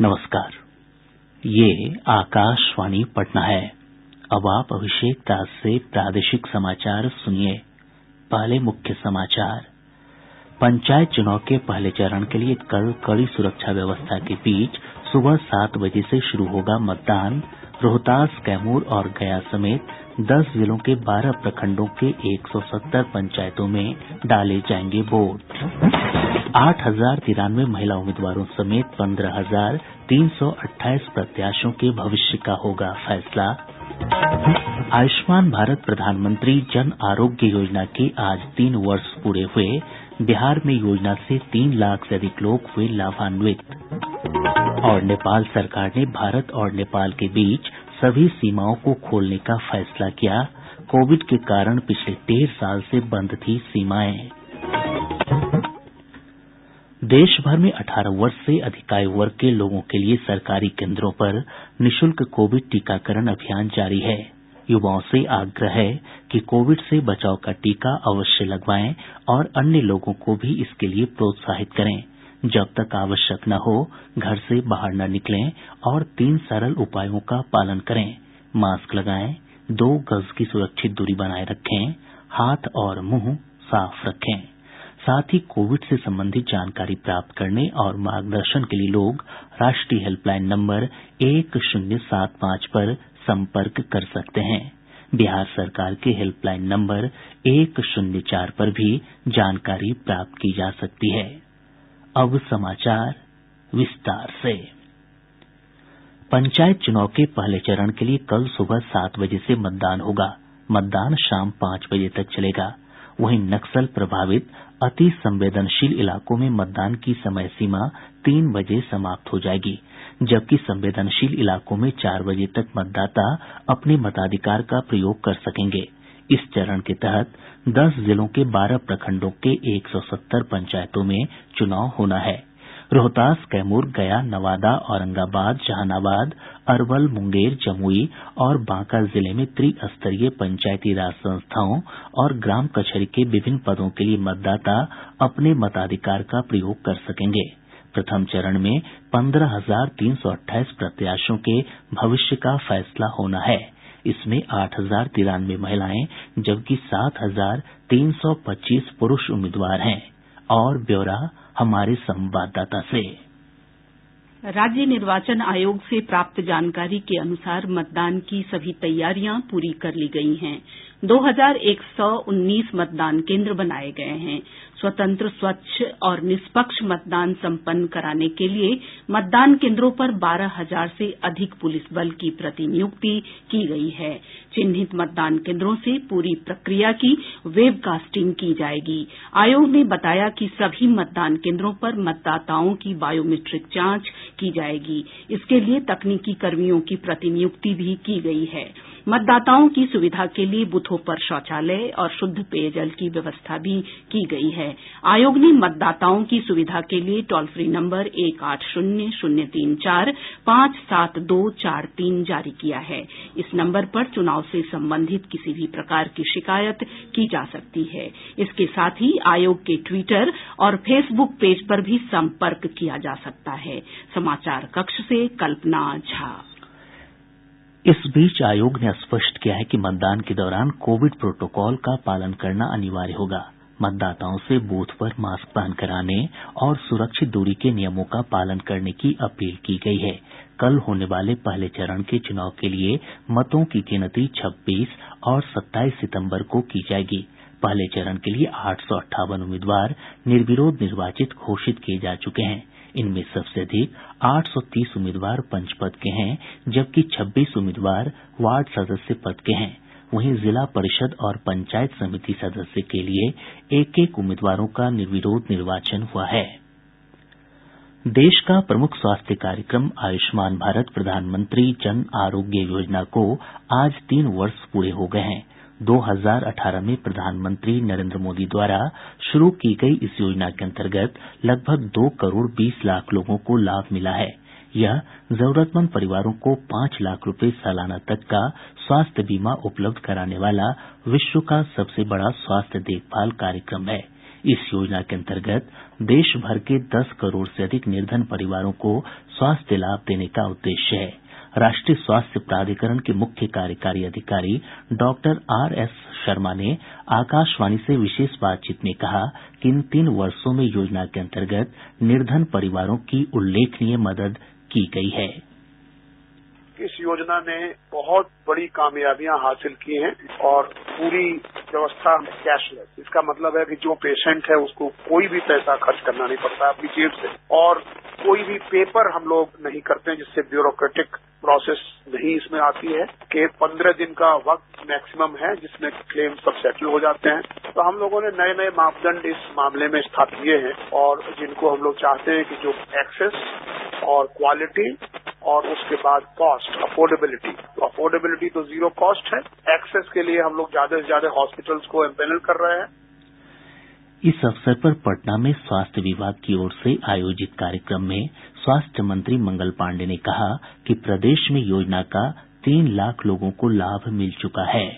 नमस्कार। ये आकाशवाणी पटना है। अब आप अभिषेक दास से प्रादेशिक समाचार सुनिए। पहले मुख्य समाचार। पंचायत चुनाव के पहले चरण के लिए कल कड़ी सुरक्षा व्यवस्था के बीच सुबह 7 बजे से शुरू होगा मतदान। रोहतास, कैमूर और गया समेत 10 जिलों के 12 प्रखंडों के 170 पंचायतों में डाले जाएंगे वोट। 8,093 महिला उम्मीदवारों समेत 15,328 प्रत्याशियों के भविष्य का होगा फैसला। आयुष्मान भारत प्रधानमंत्री जन आरोग्य योजना के आज 3 वर्ष पूरे हुए। बिहार में योजना से 3 लाख से अधिक लोग हुए लाभान्वित। और नेपाल सरकार ने भारत और नेपाल के बीच सभी सीमाओं को खोलने का फैसला किया। कोविड के कारण पिछले 1.5 साल से बंद थी सीमाएं। देश भर में 18 वर्ष से अधिक आयु वर्ग के लोगों के लिए सरकारी केन्द्रों पर निःशुल्क कोविड टीकाकरण अभियान जारी है। युवाओं से आग्रह है कि कोविड से बचाव का टीका अवश्य लगवाएं और अन्य लोगों को भी इसके लिए प्रोत्साहित करें। जब तक आवश्यक न हो, घर से बाहर न निकलें और 3 सरल उपायों का पालन करें। मास्क लगाएं, 2 गज की सुरक्षित दूरी बनाए रखें, हाथ और मुंह साफ रखें। साथ ही कोविड से संबंधित जानकारी प्राप्त करने और मार्गदर्शन के लिए लोग राष्ट्रीय हेल्पलाइन नंबर 1075 पर संपर्क कर सकते हैं। बिहार सरकार के हेल्पलाइन नंबर 104 पर भी जानकारी प्राप्त की जा सकती है। अब समाचार विस्तार से। पंचायत चुनाव के पहले चरण के लिए कल सुबह 7 बजे से मतदान होगा। मतदान शाम 5 बजे तक चलेगा। वहीं नक्सल प्रभावित अति संवेदनशील इलाकों में मतदान की समय सीमा 3 बजे समाप्त हो जाएगी, जबकि संवेदनशील इलाकों में 4 बजे तक मतदाता अपने मताधिकार का प्रयोग कर सकेंगे। इस चरण के तहत 10 जिलों के 12 प्रखंडों के 170 पंचायतों में चुनाव होना है। रोहतास, कैमूर, गया, नवादा, औरंगाबाद, जहानाबाद, अरवल, मुंगेर, जमुई और बांका जिले में त्रिस्तरीय पंचायती राज संस्थाओं और ग्राम कचहरी के विभिन्न पदों के लिए मतदाता अपने मताधिकार का प्रयोग कर सकेंगे। प्रथम चरण में 15,328 प्रत्याशियों के भविष्य का फैसला होना है। इसमें 8,093 महिलाएं जबकि 7,325 पुरुष उम्मीदवार हैं। और ब्यौरा हमारे संवाददाता से। राज्य निर्वाचन आयोग से प्राप्त जानकारी के अनुसार मतदान की सभी तैयारियां पूरी कर ली गई हैं। 2119 मतदान केंद्र बनाए गए हैं। स्वतंत्र, स्वच्छ और निष्पक्ष मतदान संपन्न कराने के लिए मतदान केंद्रों पर 12,000 से अधिक पुलिस बल की प्रतिनियुक्ति की गई है। चिन्हित मतदान केंद्रों से पूरी प्रक्रिया की वेबकास्टिंग की जाएगी। आयोग ने बताया कि सभी मतदान केंद्रों पर मतदाताओं की बायोमीट्रिक जांच की जाएगी। इसके लिए तकनीकी कर्मियों की प्रतिनियुक्ति भी की गई है। मतदाताओं की सुविधा के लिए बूथों पर शौचालय और शुद्ध पेयजल की व्यवस्था भी की गई है। आयोग ने मतदाताओं की सुविधा के लिए टोल फ्री नंबर 180034 जारी किया है। इस नंबर पर चुनाव से संबंधित किसी भी प्रकार की शिकायत की जा सकती है। इसके साथ ही आयोग के ट्विटर और फेसबुक पेज पर भी संपर्क किया जा सकता है। समाचार कक्ष से कल्पना झा। इस बीच आयोग ने स्पष्ट किया है कि मतदान के दौरान कोविड प्रोटोकॉल का पालन करना अनिवार्य होगा। मतदाताओं से बूथ पर मास्क पहनकर आने और सुरक्षित दूरी के नियमों का पालन करने की अपील की गई है। कल होने वाले पहले चरण के चुनाव के लिए मतों की गिनती 26 और 27 सितंबर को की जाएगी। पहले चरण के लिए 858 उम्मीदवार निर्विरोध निर्वाचित घोषित किए जा चुके हैं। इनमें सबसे अधिक 830 उम्मीदवार पंच पद के हैं, जबकि 26 उम्मीदवार वार्ड सदस्य पद के हैं। वहीं जिला परिषद और पंचायत समिति सदस्य के लिए एक उम्मीदवारों का निर्विरोध निर्वाचन हुआ है। देश का प्रमुख स्वास्थ्य कार्यक्रम आयुष्मान भारत प्रधानमंत्री जन आरोग्य योजना को आज 3 वर्ष पूरे हो गए हैं। 2018 में प्रधानमंत्री नरेंद्र मोदी द्वारा शुरू की गई इस योजना के अंतर्गत लगभग 2 करोड़ 20 लाख लोगों को लाभ मिला है। यह जरूरतमंद परिवारों को 5 लाख रुपए सालाना तक का स्वास्थ्य बीमा उपलब्ध कराने वाला विश्व का सबसे बड़ा स्वास्थ्य देखभाल कार्यक्रम है। इस योजना के अंतर्गत देश भर के 10 करोड़ से अधिक निर्धन परिवारों को स्वास्थ्य लाभ देने का उद्देश्य है। राष्ट्रीय स्वास्थ्य प्राधिकरण के मुख्य कार्यकारी अधिकारी डॉक्टर आर.एस. शर्मा ने आकाशवाणी से विशेष बातचीत में कहा कि इन 3 वर्षों में योजना के अंतर्गत निर्धन परिवारों की उल्लेखनीय मदद की गई है। इस योजना ने बहुत बड़ी कामयाबियां हासिल की हैं और पूरी व्यवस्था कैशलेस। इसका मतलब है कि जो पेशेंट है उसको कोई भी पैसा खर्च करना नहीं पड़ता अपनी जेब से, और कोई भी पेपर हम लोग नहीं करते जिससे ब्यूरोक्रेटिक प्रोसेस नहीं इसमें आती है कि 15 दिन का वक्त मैक्सिमम है जिसमें क्लेम सब सेटल हो जाते हैं। तो हम लोगों ने नए नए मापदंड इस मामले में स्थापित किए हैं और जिनको हम लोग चाहते हैं कि जो एक्सेस और क्वालिटी और उसके बाद कॉस्ट, अफोर्डेबिलिटी। तो अफोर्डेबिलिटी तो 0 कॉस्ट है। एक्सेस के लिए हम लोग ज्यादा से ज्यादा हॉस्पिटल्स को एम्पैनल कर रहे हैं। इस अवसर पर पटना में स्वास्थ्य विभाग की ओर से आयोजित कार्यक्रम में स्वास्थ्य मंत्री मंगल पांडेय ने कहा कि प्रदेश में योजना का 3 लाख लोगों को लाभ मिल चुका है।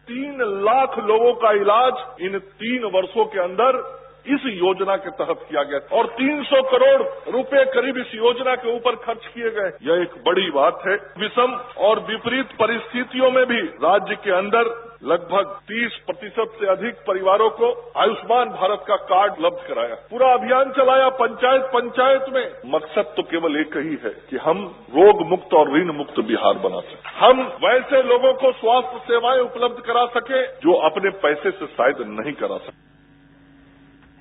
3 लाख लोगों का इलाज इन 3 वर्षों के अंदर इस योजना के तहत किया गया और 300 करोड़ रुपए करीब इस योजना के ऊपर खर्च किए गए। यह एक बड़ी बात है। विषम और विपरीत परिस्थितियों में भी राज्य के अंदर लगभग 30% से अधिक परिवारों को आयुष्मान भारत का कार्ड उपलब्ध कराया। पूरा अभियान चलाया पंचायत में। मकसद तो केवल एक ही है कि हम रोग मुक्त और ऋण मुक्त बिहार बना सकें। हम वैसे लोगों को स्वास्थ्य सेवाएं उपलब्ध करा सके जो अपने पैसे से शायद नहीं करा सके।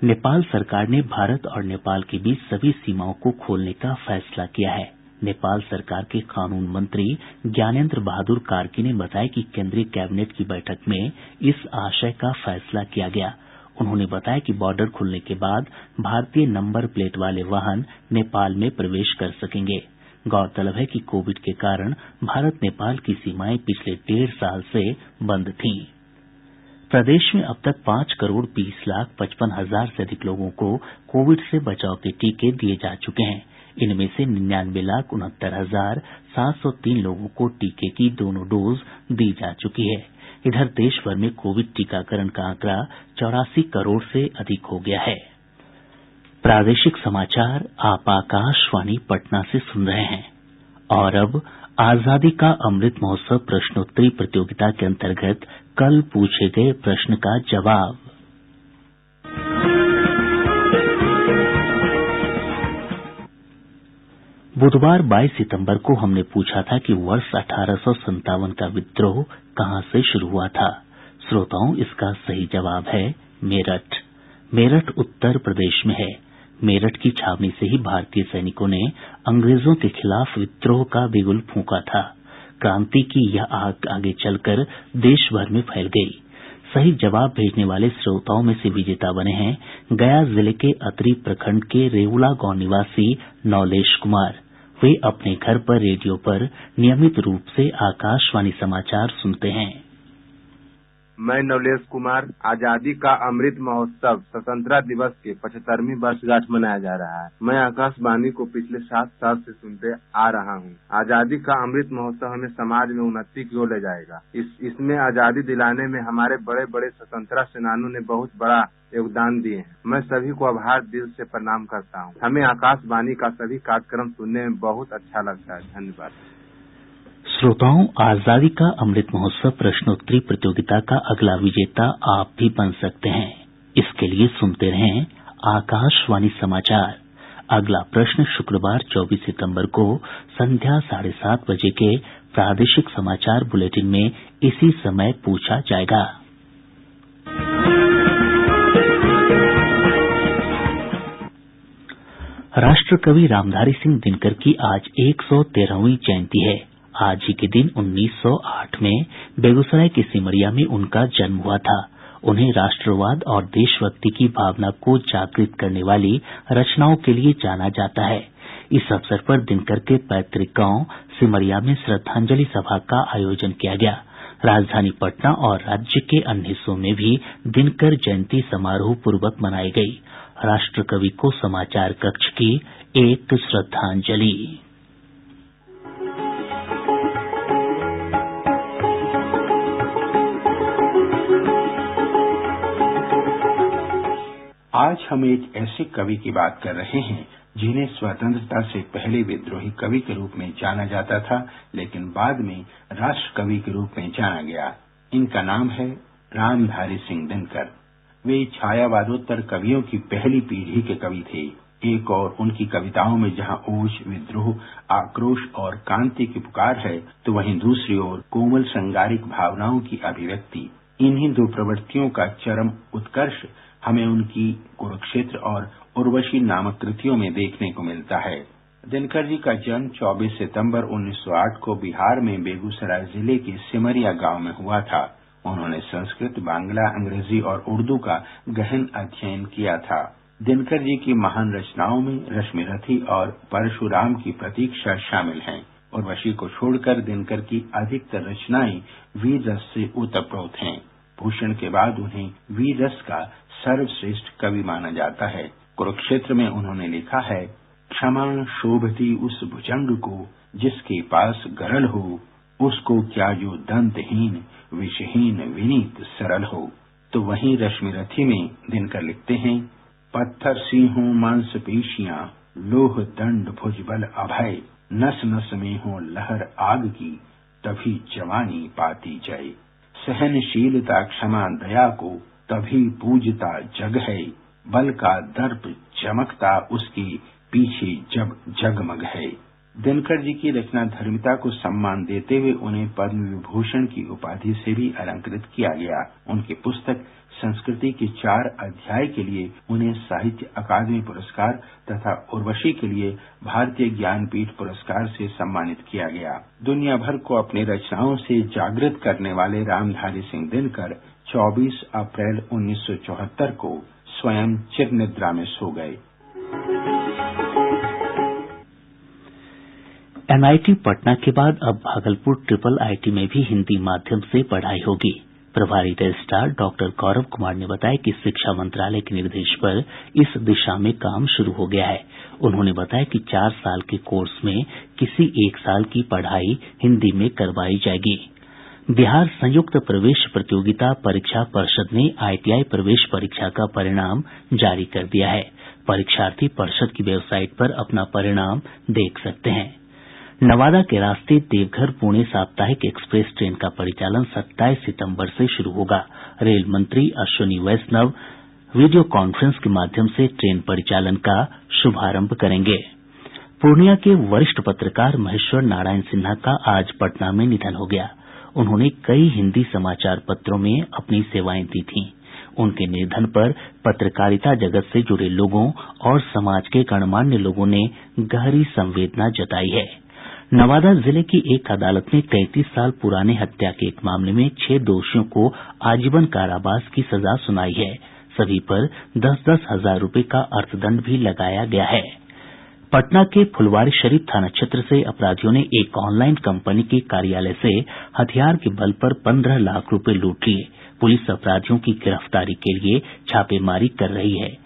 नेपाल सरकार ने भारत और नेपाल के बीच सभी सीमाओं को खोलने का फैसला किया है। नेपाल सरकार के कानून मंत्री ज्ञानेन्द्र बहादुर कार्की ने बताया कि केंद्रीय कैबिनेट की बैठक में इस आशय का फैसला किया गया। उन्होंने बताया कि बॉर्डर खुलने के बाद भारतीय नंबर प्लेट वाले वाहन नेपाल में प्रवेश कर सकेंगे। गौरतलब है कि कोविड के कारण भारत नेपाल की सीमाएं पिछले 1.5 साल से बंद थीं। प्रदेश में अब तक 5,20,55,000 से अधिक लोगों को कोविड से बचाव के टीके दिए जा चुके हैं। इनमें से 99,69,703 लोगों को टीके की दोनों डोज दी जा चुकी है। इधर देश भर में कोविड टीकाकरण का आंकड़ा 84 करोड़ से अधिक हो गया है। प्रादेशिक समाचार आप आकाशवाणी पटना से सुन रहे हैं। और अब आजादी का अमृत महोत्सव प्रश्नोत्तरी प्रतियोगिता के अंतर्गत कल पूछे गये प्रश्न का जवाब। बुधवार 22 सितंबर को हमने पूछा था कि वर्ष 1857 का विद्रोह कहां से शुरू हुआ था। श्रोताओं, इसका सही जवाब है मेरठ। मेरठ उत्तर प्रदेश में है। मेरठ की छावनी से ही भारतीय सैनिकों ने अंग्रेजों के खिलाफ विद्रोह का बिगुल फूंका था। क्रांति की यह आग आगे चलकर देश भर में फैल गई। सही जवाब भेजने वाले श्रोताओं में से विजेता बने हैं गया जिले के अतरी प्रखंड के रेउला गांव निवासी नौलेश कुमार। वे अपने घर पर रेडियो पर नियमित रूप से आकाशवाणी समाचार सुनते हैं। मैं नवलेश कुमार। आजादी का अमृत महोत्सव स्वतंत्रता दिवस के 75वीं वर्षगांठ मनाया जा रहा है। मैं आकाशवाणी को पिछले 7 साल से सुनते आ रहा हूँ। आजादी का अमृत महोत्सव हमें समाज में उन्नति की ओर ले जाएगा। इसमें आजादी दिलाने में हमारे बड़े बड़े स्वतंत्रता सेनानियों ने बहुत बड़ा योगदान दिए हैं। मैं सभी को आभार दिल से प्रणाम करता हूँ। हमें आकाशवाणी का सभी कार्यक्रम सुनने में बहुत अच्छा लगता है। धन्यवाद। श्रोताओं, आजादी का अमृत महोत्सव प्रश्नोत्तरी प्रतियोगिता का अगला विजेता आप भी बन सकते हैं। इसके लिए सुनते रहें आकाशवाणी समाचार। अगला प्रश्न शुक्रवार 24 सितंबर को संध्या 7:30 बजे के प्रादेशिक समाचार बुलेटिन में इसी समय पूछा जाएगा। राष्ट्र कवि रामधारी सिंह दिनकर की आज 113वीं जयंती है। आज ही के दिन 1908 में बेगूसराय के सिमरिया में उनका जन्म हुआ था। उन्हें राष्ट्रवाद और देशभक्ति की भावना को जागृत करने वाली रचनाओं के लिए जाना जाता है। इस अवसर पर दिनकर के पैतृक गांव सिमरिया में श्रद्धांजलि सभा का आयोजन किया गया। राजधानी पटना और राज्य के अन्य हिस्सों में भी दिनकर जयंती समारोह पूर्वक मनाई गई। राष्ट्र कवि को समाचार कक्ष की एक श्रद्धांजलि। आज हम एक ऐसे कवि की बात कर रहे हैं जिन्हें स्वतंत्रता से पहले विद्रोही कवि के रूप में जाना जाता था, लेकिन बाद में राष्ट्र कवि के रूप में जाना गया। इनका नाम है रामधारी सिंह दिनकर। वे छायावादोत्तर कवियों की पहली पीढ़ी के कवि थे। एक और उनकी कविताओं में जहां ओज, विद्रोह, आक्रोश और कांति की पुकार है, तो वहीं दूसरी ओर कोमल श्रृंगारिक भावनाओं की अभिव्यक्ति। इन्हीं दो प्रवृत्तियों का चरम उत्कर्ष हमें उनकी कुरुक्षेत्र और उर्वशी नामक कृतियों में देखने को मिलता है। दिनकर जी का जन्म 24 सितंबर 1908 को बिहार में बेगूसराय जिले के सिमरिया गांव में हुआ था। उन्होंने संस्कृत, बांग्ला, अंग्रेजी और उर्दू का गहन अध्ययन किया था। दिनकर जी की महान रचनाओं में रश्मिरथी और परशुराम की प्रतीक्षा शामिल हैं। उर्वशी को छोड़कर दिनकर की अधिकतर रचनाएं वीर रस से ओतप्रोत हैं। भूषण के बाद उन्हें वीर रस का सर्वश्रेष्ठ कवि माना जाता है। कुरुक्षेत्र में उन्होंने लिखा है, क्षमा शोभती उस भुजंग को जिसके पास गरल हो, उसको क्या जो दंतहीन विषहीन विनीत सरल हो। तो वहीं रश्मिरथी में दिनकर लिखते हैं, पत्थर सी हों मांसपेशियां, लोह दंड भुजबल अभय, नस नस में हो लहर आग की, तभी जवानी पाती जाए। सहनशीलता क्षमा दया को तभी पूजता जग है, बल का दर्प चमकता उसके पीछे जब जगमग है। दिनकर जी की रचना धर्मिता को सम्मान देते हुए उन्हें पद्म विभूषण की उपाधि से भी अलंकृत किया गया। उनकी पुस्तक संस्कृति के 4 अध्याय के लिए उन्हें साहित्य अकादमी पुरस्कार तथा उर्वशी के लिए भारतीय ज्ञानपीठ पुरस्कार से सम्मानित किया गया। दुनिया भर को अपनी रचनाओं से जागृत करने वाले रामधारी सिंह दिनकर 24 अप्रैल 1974 को स्वयं चिरनिद्रा में सो गए। एनआईटी पटना के बाद अब भागलपुर ट्रिपल आईटी में भी हिन्दी माध्यम से पढ़ाई होगी। प्रभारी रजिस्ट्रार डॉक्टर गौरव कुमार ने बताया कि शिक्षा मंत्रालय के निर्देश पर इस दिशा में काम शुरू हो गया है। उन्होंने बताया कि 4 साल के कोर्स में किसी 1 साल की पढ़ाई हिन्दी में करवाई जाएगी। बिहार संयुक्त प्रवेश प्रतियोगिता परीक्षा परिषद ने आईटीआई प्रवेश परीक्षा का परिणाम जारी कर दिया है। परीक्षार्थी परिषद की वेबसाइट पर अपना परिणाम देख सकते हैं। नवादा के रास्ते देवघर पुणे साप्ताहिक एक्सप्रेस ट्रेन का परिचालन 27 सितंबर से शुरू होगा। रेल मंत्री अश्विनी वैष्णव वीडियो कॉन्फ्रेंस के माध्यम से ट्रेन परिचालन का शुभारंभ करेंगे। पूर्णिया के वरिष्ठ पत्रकार महेश्वर नारायण सिन्हा का आज पटना में निधन हो गया। उन्होंने कई हिन्दी समाचार पत्रों में अपनी सेवाएं दी थीं। उनके निधन पर पत्रकारिता जगत से जुड़े लोगों और समाज के गणमान्य लोगों ने गहरी संवेदना जताई है। नवादा जिले की एक अदालत ने 33 साल पुराने हत्या के एक मामले में 6 दोषियों को आजीवन कारावास की सजा सुनाई है। सभी पर 10-10 हजार रुपये का अर्थदंड भी लगाया गया है। पटना के फुलवारीशरीफ थाना क्षेत्र से अपराधियों ने एक ऑनलाइन कंपनी के कार्यालय से हथियार के बल पर 15 लाख रुपये लूट लिए। पुलिस अपराधियों की गिरफ्तारी के लिए छापेमारी कर रही है।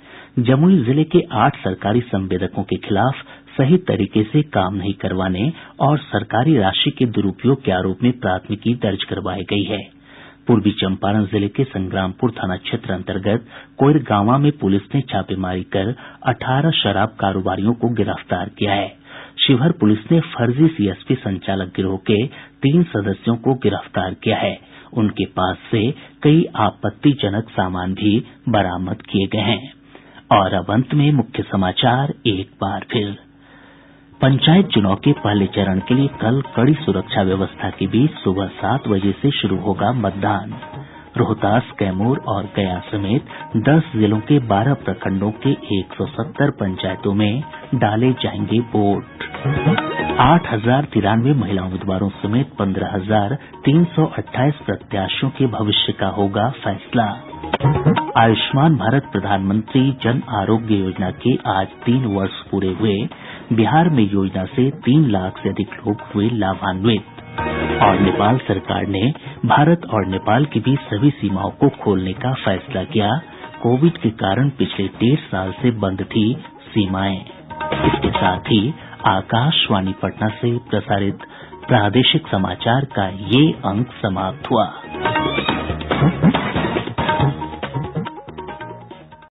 जमुई जिले के 8 सरकारी संवेदकों के खिलाफ सही तरीके से काम नहीं करवाने और सरकारी राशि के दुरुपयोग के आरोप में प्राथमिकी दर्ज करवाई गई है। पूर्वी चंपारण जिले के संग्रामपुर थाना क्षेत्र अंतर्गत कोइरगांवा में पुलिस ने छापेमारी कर 18 शराब कारोबारियों को गिरफ्तार किया है। शिवहर पुलिस ने फर्जी सीएसपी संचालक गिरोह के 3 सदस्यों को गिरफ्तार किया है। उनके पास से कई आपत्तिजनक सामान भी बरामद किए गए हैं। और अब अंत में मुख्य समाचार एक बार फिर। पंचायत चुनाव के पहले चरण के लिए कल कड़ी सुरक्षा व्यवस्था के बीच सुबह 7 बजे से शुरू होगा मतदान। रोहतास, कैमूर और गया समेत 10 जिलों के 12 प्रखंडों के 170 पंचायतों में डाले जाएंगे वोट। 8,093 महिला उम्मीदवारों समेत 15,328 प्रत्याशियों के भविष्य का होगा फैसला। आयुष्मान भारत प्रधानमंत्री जन आरोग्य योजना के आज 3 वर्ष पूरे हुए। बिहार में योजना से 3 लाख से अधिक लोग हुए लाभान्वित। और नेपाल सरकार ने भारत और नेपाल के बीच सभी सीमाओं को खोलने का फैसला किया। कोविड के कारण पिछले 1.5 साल से बंद थी सीमाएं। इसके साथ ही आकाशवाणी पटना से प्रसारित प्रादेशिक समाचार का ये अंक समाप्त हुआ।